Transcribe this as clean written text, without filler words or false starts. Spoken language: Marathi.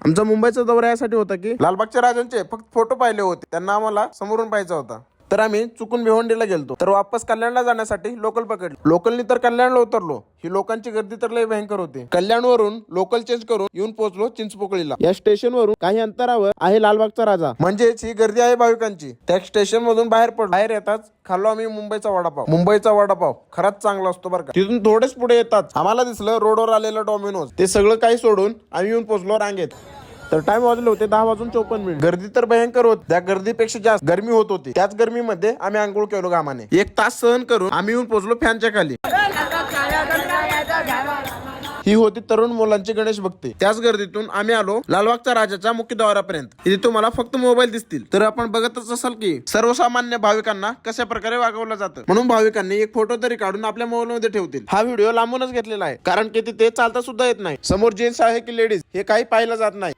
आमचा मुंबईचा दौरा यासाठी होता की लालबागच्या राजांचे फक्त फोटो पाहिले होते, त्यांना आम्हाला समोरून पाहायचा होता. तर आम्ही चुकून भिवंडीला गेलतो. तर वापस कल्याणला जाण्यासाठी लोकल पकडली. लोकलनी तर कल्याणला उतरलो. ही लोकांची गर्दी तर लय भयंकर होती. कल्याणवरून लोकल चेंज करून येऊन पोहोचलो चिंचपोकळीला. या स्टेशनवरून काही अंतरावर आहे लालबागचा राजा, म्हणजेच ही गर्दी आहे भाविकांची. त्या स्टेशन मधून बाहेर पडलो. बाहेर येताच खाल्लो आम्ही मुंबईचा वडापाव. मुंबईचा वडापाव खरंच चांगला असतो बरं का. तिथून थोडेच पुढे येतात आम्हाला दिसलं रोडवर आलेलं डॉमिनोज. ते सगळं काही सोडून आम्ही येऊन पोहोचलो रांगेत. तर टाइम वाजले होते 10:54. गर्दी तर भयंकर होती. त्या गर्दीपेक्षा जास्त गरमी होत होती. त्याच गरमीमध्ये आम्ही आंघोळ केलो घामाने. 1 तास सहन करून आम्ही येऊन पोहोचलो फॅनच्या खाली. ही होती तरुण मुलांची गणेश भक्ती. त्याच गर्दीतून आम्ही आलो लालबागच्या राजाच्या मुख्य द्वारापर्यंत. इथे तुम्हाला फक्त मोबाईल दिसतील. तर आपण बघतच असाल की सर्वसामान्य भाविकांना कशा प्रकारे वागवलं जातं. म्हणून भाविकांनी एक फोटो तरी काढून आपल्या मोबाईल मध्ये ठेवतील. हा व्हिडिओ लांबूनच घेतलेला आहे, कारण की तिथे चालता सुद्धा येत नाही. समोर जेंट्स आहे की लेडीज हे काही पाहिलं जात नाही.